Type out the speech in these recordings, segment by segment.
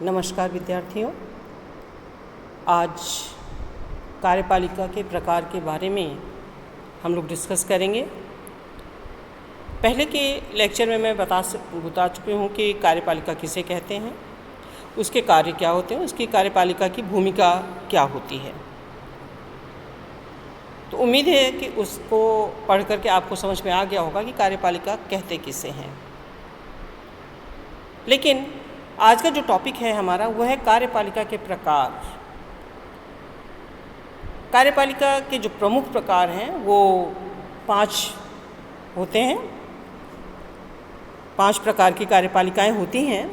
नमस्कार विद्यार्थियों। आज कार्यपालिका के प्रकार के बारे में हम लोग डिस्कस करेंगे। पहले के लेक्चर में मैं बता चुकी हूँ कि कार्यपालिका किसे कहते हैं, उसके कार्य क्या होते हैं, उसकी कार्यपालिका की भूमिका क्या होती है। तो उम्मीद है कि उसको पढ़ करके आपको समझ में आ गया होगा कि कार्यपालिका कहते किसे हैं। लेकिन आज का जो टॉपिक है हमारा वह है कार्यपालिका के प्रकार। कार्यपालिका के जो प्रमुख प्रकार हैं वो 5 होते हैं। 5 प्रकार की कार्यपालिकाएं होती हैं।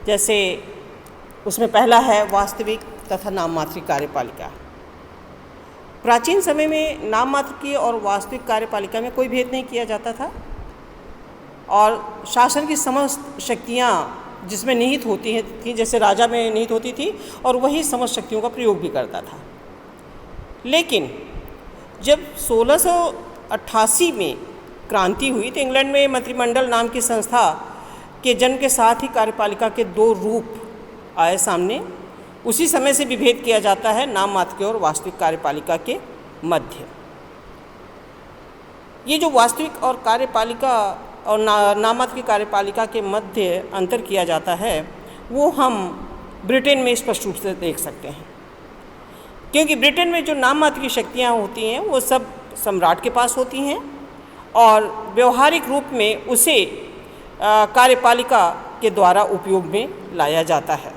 जैसे उसमें पहला है वास्तविक तथा नाममात्र कार्यपालिका। प्राचीन समय में नाममात्र की और वास्तविक कार्यपालिका में कोई भेद नहीं किया जाता था और शासन की समस्त शक्तियाँ जिसमें निहित होती थी, जैसे राजा में निहित होती थी और वही समस्त शक्तियों का प्रयोग भी करता था। लेकिन जब 1688 में क्रांति हुई तो इंग्लैंड में मंत्रिमंडल नाम की संस्था के जन्म के साथ ही कार्यपालिका के 2 रूप आए सामने। उसी समय से विभेद किया जाता है नाममात्र के और वास्तविक कार्यपालिका के मध्य। ये जो वास्तविक और कार्यपालिका और नाममात्र की कार्यपालिका के मध्य अंतर किया जाता है वो हम ब्रिटेन में स्पष्ट रूप से देख सकते हैं, क्योंकि ब्रिटेन में जो नाममात्र की शक्तियाँ होती हैं वो सब सम्राट के पास होती हैं और व्यवहारिक रूप में उसे कार्यपालिका के द्वारा उपयोग में लाया जाता है।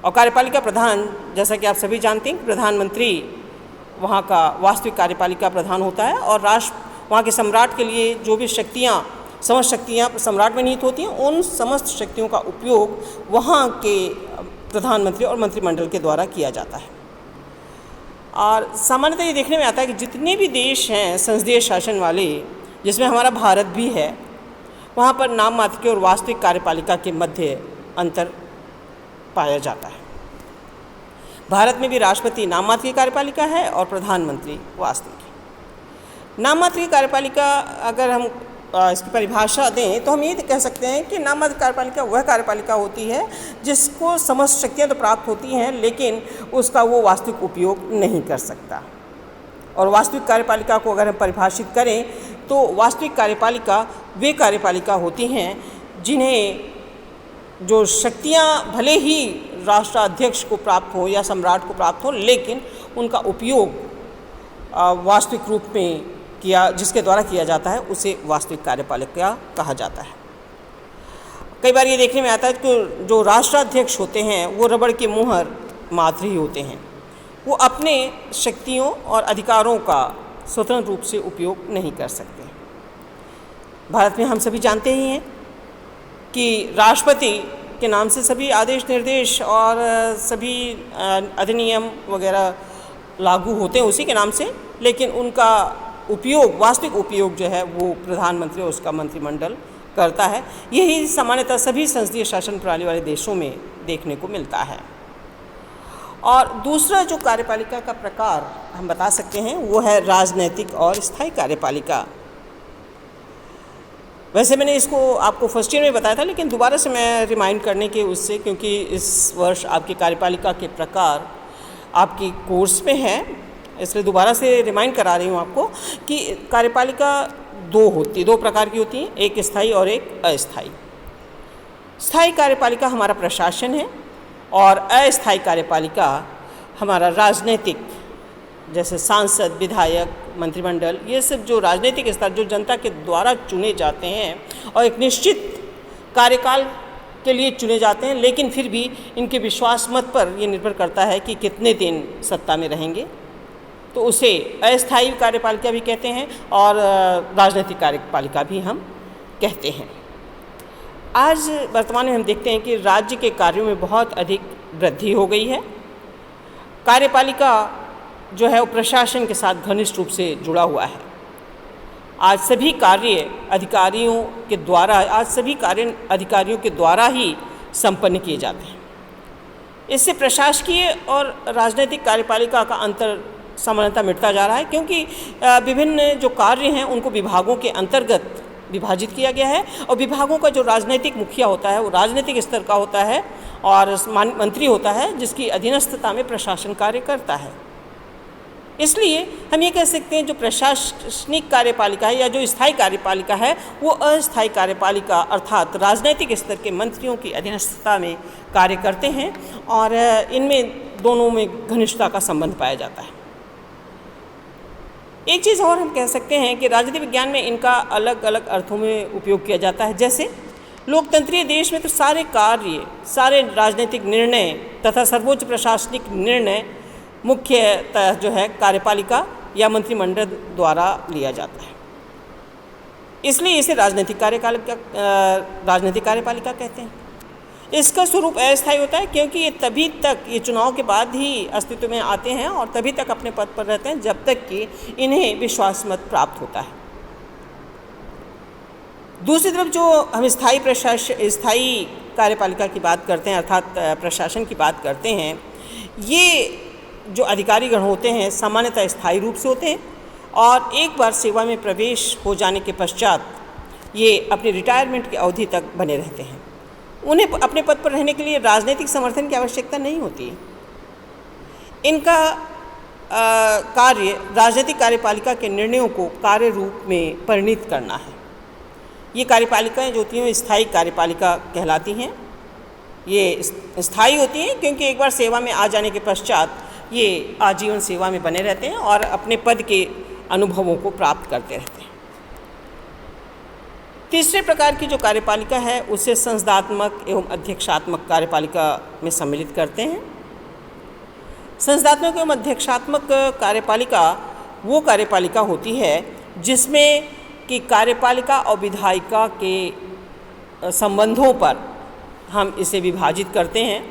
और कार्यपालिका प्रधान, जैसा कि आप सभी जानते हैं, प्रधानमंत्री वहाँ का वास्तविक कार्यपालिका प्रधान होता है और वहाँ के सम्राट के लिए जो भी समस्त शक्तियाँ सम्राट में निहित होती हैं, उन समस्त शक्तियों का उपयोग वहाँ के प्रधानमंत्री और मंत्रिमंडल के द्वारा किया जाता है। और सामान्यतः ये देखने में आता है कि जितने भी देश हैं संसदीय शासन वाले, जिसमें हमारा भारत भी है, वहाँ पर नाममात्र के और वास्तविक कार्यपालिका के मध्य अंतर पाया जाता है। भारत में भी राष्ट्रपति नाममात्र की कार्यपालिका है और प्रधानमंत्री वास्तविक। नाममात्र की कार्यपालिका अगर हम इसकी परिभाषा दें तो हम ये कह सकते हैं कि नाममात्र कार्यपालिका वह कार्यपालिका होती है जिसको समस्त शक्तियाँ तो प्राप्त होती हैं लेकिन उसका वो वास्तविक उपयोग नहीं कर सकता। और वास्तविक कार्यपालिका को अगर हम परिभाषित करें तो वास्तविक कार्यपालिका वे कार्यपालिका होती हैं जिन्हें जो शक्तियाँ भले ही राष्ट्राध्यक्ष को प्राप्त हो या सम्राट को प्राप्त हो, लेकिन उनका उपयोग वास्तविक रूप में जिसके द्वारा किया जाता है उसे वास्तविक कार्यपालिका कहा जाता है। कई बार ये देखने में आता है कि जो राष्ट्राध्यक्ष होते हैं वो रबड़ के मुहर मात्र ही होते हैं। वो अपने शक्तियों और अधिकारों का स्वतंत्र रूप से उपयोग नहीं कर सकते। भारत में हम सभी जानते ही हैं कि राष्ट्रपति के नाम से सभी आदेश निर्देश और सभी अधिनियम वगैरह लागू होते हैं उसी के नाम से, लेकिन उनका उपयोग, वास्तविक उपयोग जो है वो प्रधानमंत्री और उसका मंत्रिमंडल करता है। यही सामान्यतः सभी संसदीय शासन प्रणाली वाले देशों में देखने को मिलता है। और दूसरा जो कार्यपालिका का प्रकार हम बता सकते हैं वो है राजनैतिक और स्थायी कार्यपालिका। वैसे मैंने इसको आपको फर्स्ट ईयर में बताया था, लेकिन दोबारा से मैं रिमाइंड करने के उससे, क्योंकि इस वर्ष आपकी कार्यपालिका के प्रकार आपकी कोर्स में है, इसलिए दोबारा से रिमाइंड करा रही हूँ आपको कि कार्यपालिका 2 प्रकार की होती हैं, एक स्थायी और एक अस्थायी। स्थायी कार्यपालिका हमारा प्रशासन है और अस्थायी कार्यपालिका हमारा राजनीतिक, जैसे सांसद, विधायक, मंत्रिमंडल, ये सब जो राजनीतिक स्तर जो जनता के द्वारा चुने जाते हैं और एक निश्चित कार्यकाल के लिए चुने जाते हैं, लेकिन फिर भी इनके विश्वास मत पर ये निर्भर करता है कि कितने दिन सत्ता में रहेंगे, तो उसे अस्थायी कार्यपालिका भी कहते हैं और राजनीतिक कार्यपालिका भी हम कहते हैं। आज वर्तमान में हम देखते हैं कि राज्य के कार्यों में बहुत अधिक वृद्धि हो गई है। कार्यपालिका जो है वो प्रशासन के साथ घनिष्ठ रूप से जुड़ा हुआ है। आज सभी कार्य अधिकारियों के द्वारा ही संपन्न किए जाते हैं। इससे प्रशासकीय और राजनीतिक कार्यपालिका का अंतर सामान्यतः मिटता जा रहा है, क्योंकि विभिन्न जो कार्य हैं उनको विभागों के अंतर्गत विभाजित किया गया है और विभागों का जो राजनीतिक मुखिया होता है वो राजनीतिक स्तर का होता है और मंत्री होता है जिसकी अधीनस्थता में प्रशासन कार्य करता है। इसलिए हम ये कह सकते हैं जो प्रशासनिक कार्यपालिका है या जो स्थायी कार्यपालिका है वो अस्थायी कार्यपालिका अर्थात राजनीतिक स्तर के मंत्रियों की अधीनस्थता में कार्य करते हैं और इनमें दोनों में घनिष्ठता का संबंध पाया जाता है। एक चीज़ और हम कह सकते हैं कि राजनीति विज्ञान में इनका अलग अलग अर्थों में उपयोग किया जाता है। जैसे लोकतंत्रीय देश में तो सारे कार्य, सारे राजनीतिक निर्णय तथा सर्वोच्च प्रशासनिक निर्णय मुख्यतः जो है कार्यपालिका या मंत्रिमंडल द्वारा लिया जाता है, इसलिए इसे राजनीतिक कार्यपालिका कहते हैं। इसका स्वरूप अस्थायी होता है क्योंकि ये तभी तक, ये चुनाव के बाद ही अस्तित्व में आते हैं और तभी तक अपने पद पर रहते हैं जब तक कि इन्हें विश्वास मत प्राप्त होता है। दूसरी तरफ जो हम स्थायी कार्यपालिका की बात करते हैं अर्थात प्रशासन की बात करते हैं, ये जो अधिकारीगण होते हैं सामान्यतः स्थायी रूप से होते हैं और एक बार सेवा में प्रवेश हो जाने के पश्चात ये अपनी रिटायरमेंट की अवधि तक बने रहते हैं। उन्हें अपने पद पर रहने के लिए राजनीतिक समर्थन की आवश्यकता नहीं होती। इनका कार्य राजनीतिक कार्यपालिका के निर्णयों को कार्य रूप में परिणित करना है। ये कार्यपालिकाएं जो होती हैं स्थायी कार्यपालिका कहलाती हैं। ये स्थायी होती हैं क्योंकि एक बार सेवा में आ जाने के पश्चात ये आजीवन सेवा में बने रहते हैं और अपने पद के अनुभवों को प्राप्त करते रहते हैं। तीसरे प्रकार की जो कार्यपालिका है उसे संसदात्मक एवं अध्यक्षात्मक कार्यपालिका में सम्मिलित करते हैं। संसदात्मक एवं अध्यक्षात्मक कार्यपालिका वो कार्यपालिका होती है जिसमें कि कार्यपालिका और विधायिका के संबंधों पर हम इसे विभाजित करते हैं।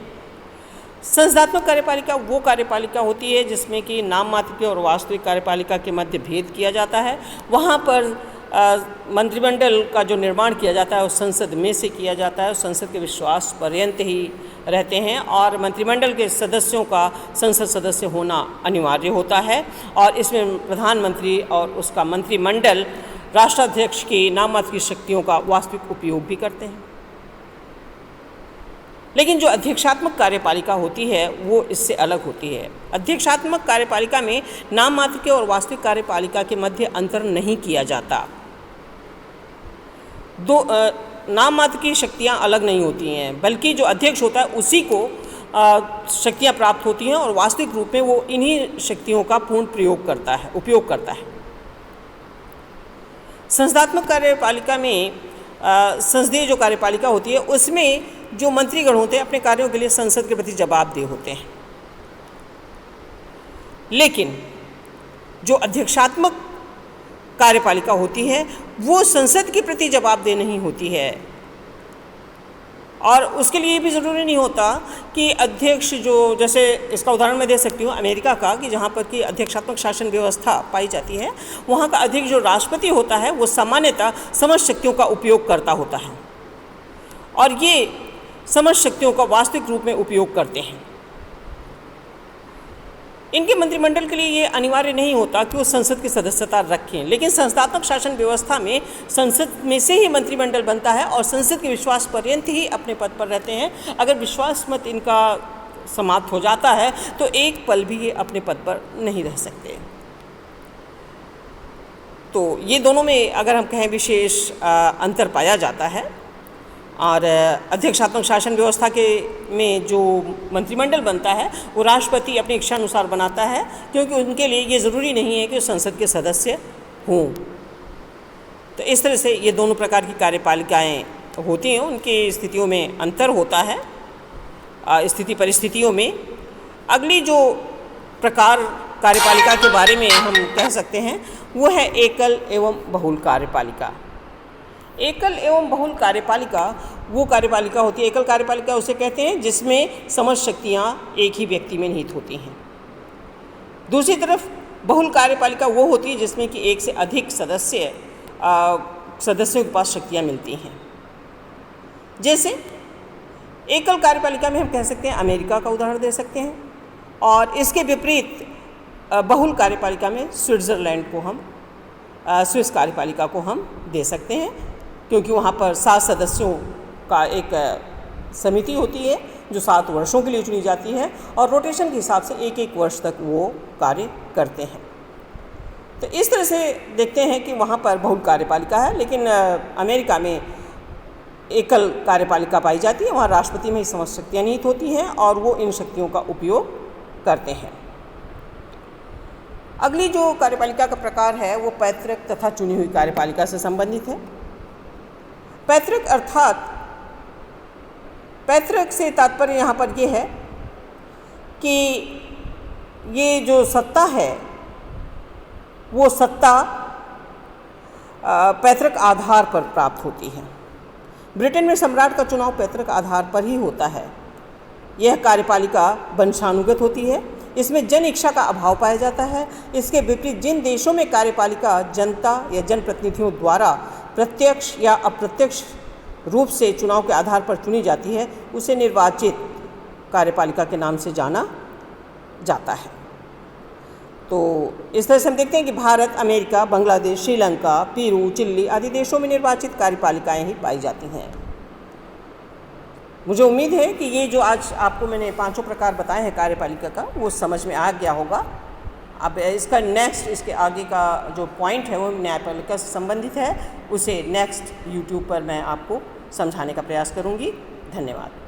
संसदात्मक कार्यपालिका वो कार्यपालिका होती है जिसमें कि नाम मात्र के और वास्तविक कार्यपालिका के मध्य भेद किया जाता है। वहाँ पर मंत्रिमंडल का जो निर्माण किया जाता है वो संसद में से किया जाता है और संसद के विश्वास पर्यंत ही रहते हैं और मंत्रिमंडल के सदस्यों का संसद सदस्य होना अनिवार्य होता है और इसमें प्रधानमंत्री और उसका मंत्रिमंडल राष्ट्राध्यक्ष की नाम मात्र की शक्तियों का वास्तविक उपयोग भी करते हैं। लेकिन जो अध्यक्षात्मक कार्यपालिका होती है वो इससे अलग होती है। अध्यक्षात्मक कार्यपालिका में नाम मात्र के और वास्तविक कार्यपालिका के मध्य अंतर नहीं किया जाता। नाम मात्र की शक्तियाँ अलग नहीं होती हैं बल्कि जो अध्यक्ष होता है उसी को शक्तियाँ प्राप्त होती हैं और वास्तविक रूप में वो इन्हीं शक्तियों का पूर्ण उपयोग करता है। संसदात्मक कार्यपालिका में संसदीय जो कार्यपालिका होती है उसमें जो मंत्रीगण होते हैं अपने कार्यों के लिए संसद के प्रति जवाबदेह होते हैं। लेकिन जो अध्यक्षात्मक कार्यपालिका होती है वो संसद के प्रति जवाबदेह नहीं होती है और उसके लिए भी ज़रूरी नहीं होता कि अध्यक्ष जो, जैसे इसका उदाहरण मैं दे सकती हूँ अमेरिका का, कि जहाँ पर कि अध्यक्षात्मक शासन व्यवस्था पाई जाती है वहाँ का अध्यक्ष जो राष्ट्रपति होता है वो सामान्यतः समस्त शक्तियों का उपयोग करता होता है और ये समस्त शक्तियों का वास्तविक रूप में उपयोग करते हैं। इनके मंत्रिमंडल के लिए ये अनिवार्य नहीं होता कि वो संसद की सदस्यता रखें, लेकिन संस्थात्मक शासन व्यवस्था में संसद में से ही मंत्रिमंडल बनता है और संसद के विश्वास पर्यंत ही अपने पद पर रहते हैं। अगर विश्वास मत इनका समाप्त हो जाता है तो एक पल भी ये अपने पद पर नहीं रह सकते। तो ये दोनों में अगर हम कहें विशेष अंतर पाया जाता है और अध्यक्षात्मक शासन व्यवस्था के में जो मंत्रिमंडल बनता है वो राष्ट्रपति अपनी इच्छा अनुसार बनाता है क्योंकि उनके लिए ये ज़रूरी नहीं है कि संसद के सदस्य हों। तो इस तरह से ये दोनों प्रकार की कार्यपालिकाएं होती हैं, उनकी स्थितियों में अंतर होता है स्थिति परिस्थितियों में। अगली जो प्रकार कार्यपालिका के बारे में हम कह सकते हैं वो है एकल एवं बहुल कार्यपालिका। एकल एवं बहुल कार्यपालिका वो कार्यपालिका होती है, एकल कार्यपालिका उसे कहते हैं जिसमें समस्त शक्तियाँ एक ही व्यक्ति में निहित होती हैं। दूसरी तरफ बहुल कार्यपालिका वो होती है जिसमें कि एक से अधिक सदस्यों के पास शक्तियाँ मिलती हैं। जैसे एकल कार्यपालिका में हम कह सकते हैं अमेरिका का उदाहरण दे सकते हैं और इसके विपरीत बहुल कार्यपालिका में स्विट्ज़रलैंड को हम स्विस कार्यपालिका को हम दे सकते हैं। क्योंकि वहाँ पर 7 सदस्यों का एक समिति होती है जो 7 वर्षों के लिए चुनी जाती है और रोटेशन के हिसाब से 1-1 वर्ष तक वो कार्य करते हैं। तो इस तरह से देखते हैं कि वहाँ पर बहु कार्यपालिका है, लेकिन अमेरिका में एकल कार्यपालिका पाई जाती है। वहाँ राष्ट्रपति में ही समस्त शक्तियाँ निहित होती हैं और वो इन शक्तियों का उपयोग करते हैं। अगली जो कार्यपालिका का प्रकार है वो पैतृक तथा चुनी हुई कार्यपालिका से संबंधित है। पैतृक अर्थात पैतृक से तात्पर्य यहाँ पर ये है कि ये जो सत्ता है वो सत्ता पैतृक आधार पर प्राप्त होती है। ब्रिटेन में सम्राट का चुनाव पैतृक आधार पर ही होता है। यह कार्यपालिका वंशानुगत होती है। इसमें जन इच्छा का अभाव पाया जाता है। इसके विपरीत जिन देशों में कार्यपालिका जनता या जनप्रतिनिधियों द्वारा प्रत्यक्ष या अप्रत्यक्ष रूप से चुनाव के आधार पर चुनी जाती है उसे निर्वाचित कार्यपालिका के नाम से जाना जाता है। तो इस तरह से हम देखते हैं कि Bharat, America, Bangladesh, Sri Lanka, Peru, Chile आदि देशों में निर्वाचित कार्यपालिकाएं ही पाई जाती हैं। मुझे उम्मीद है कि ये जो आज आपको मैंने 5 प्रकार बताए हैं कार्यपालिका का वो समझ में आ गया होगा। अब इसका इसके आगे का जो पॉइंट है वो न्यायपालिका से संबंधित है, उसे नेक्स्ट यूट्यूब पर मैं आपको समझाने का प्रयास करूँगी। धन्यवाद।